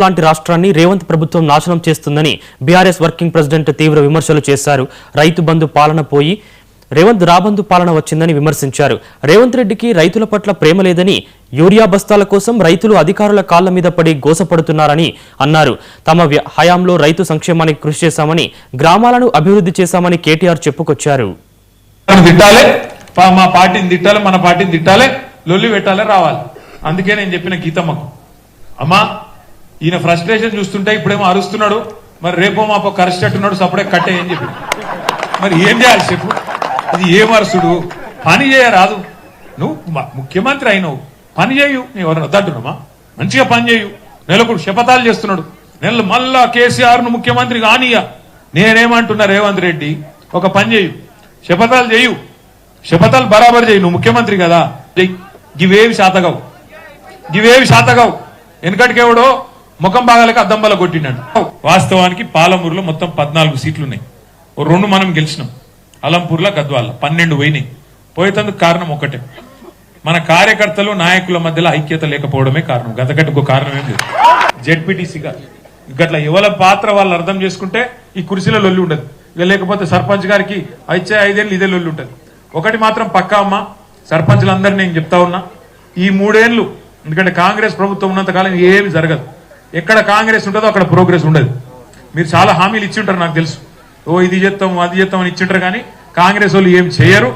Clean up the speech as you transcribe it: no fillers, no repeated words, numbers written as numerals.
లాంటి రాష్ట్రాన్ని రేవంత్ ప్రభుత్వం నాశనం చేస్తుందని బీఆర్ఎస్ వర్కింగ్ ప్రెసిడెంట్ తీవ్ర విమర్శలు చేశారు. రైతు బంధు పాలన పోయి రేవంత్ రాబంధు పాలన వచ్చిందని విమర్శించారు. రేవంత్ రెడ్డికి రైతుల పట్ల ప్రేమ లేదని, యూరియా బస్తాల కోసం రైతులు అధికారుల కాళ్ల మీద పడి గోసపడుతున్నారని అన్నారు. తమ హయాంలో రైతు సంక్షేమానికి కృషి చేశామని, గ్రామాలను అభివృద్ధి చేశామని కేటీఆర్ చెప్పుకొచ్చారు. మా పార్టీని తిట్టాలి, మన పార్టీని తిట్టాలి, లొల్లి పెట్టాలి, రావాలి. అందుకే నేను చెప్పిన గీతమ్మకు, అమ్మా ఈయన ఫ్రస్ట్రేషన్ చూస్తుంటే ఇప్పుడేమో అరుస్తున్నాడు, మరి రేపో మాపో కరిచేట్టున్నాడు, సప్పుడే కట్టే అని చెప్పి మరి ఏం చేయాలి చెప్పు? ఇది ఏ వరుసుడు? పని చేయరాదు? నువ్వు ముఖ్యమంత్రి అయినవు, పని చేయు. నీ ఎవరైనా వద్దంటున్నామా? మంచిగా పని చేయు. నెలకొడు శపథాలు చేస్తున్నాడు, నెలలు మళ్ళా కేసీఆర్ ను ముఖ్యమంత్రి కానీయ. నేనేమంటున్నా, రేవంత్ రెడ్డి ఒక పని చేయు, శపథాలు చేయు, శపథాలు బరాబర్ చేయి. నువ్వు ముఖ్యమంత్రి కదా, గివేవి శాతగావు, గివేవి శాతగావు. వెనకటికేవడో ముఖం బాగాలేక అద్దం బల కొట్టినాడు. వాస్తవానికి పాలమూరులో మొత్తం 14 సీట్లు ఉన్నాయి. 2 మనం గెలిచినాం, అలంపూర్లో గద్వాల 12 పోయినాయి. పోయేందుకు కారణం ఒకటే, మన కార్యకర్తలు నాయకుల మధ్యలో ఐక్యత లేకపోవడమే కారణం. గతకంటే ఇంకో కారణం ఏం లేదు. జెడ్పీటీసీగా గట్ల ఎవరి పాత్ర వాళ్ళు అర్థం చేసుకుంటే ఈ కుర్చీలో లొల్లి ఉండదు. ఇక లేకపోతే సర్పంచ్ గారికి వచ్చే 5 ఏళ్ళు ఇదే లొల్లి ఉంటుంది. ఒకటి మాత్రం పక్కా అమ్మ, సర్పంచ్లందరినీ నేను చెప్తా ఉన్నా, ఈ 3 ఏళ్ళు, ఎందుకంటే కాంగ్రెస్ ప్రభుత్వం ఉన్నంతకాలం ఏమి జరగదు. ఎక్కడ కాంగ్రెస్ ఉంటుందో అక్కడ ప్రోగ్రెస్ ఉండదు. మీరు చాలా హామీలు ఇచ్చి ఉంటారు, నాకు తెలుసు. ఓ ఇది చేస్తాం అది చేస్తాం అని ఇచ్చింటారు, కానీ కాంగ్రెస్ వాళ్ళు ఏం చేయరు.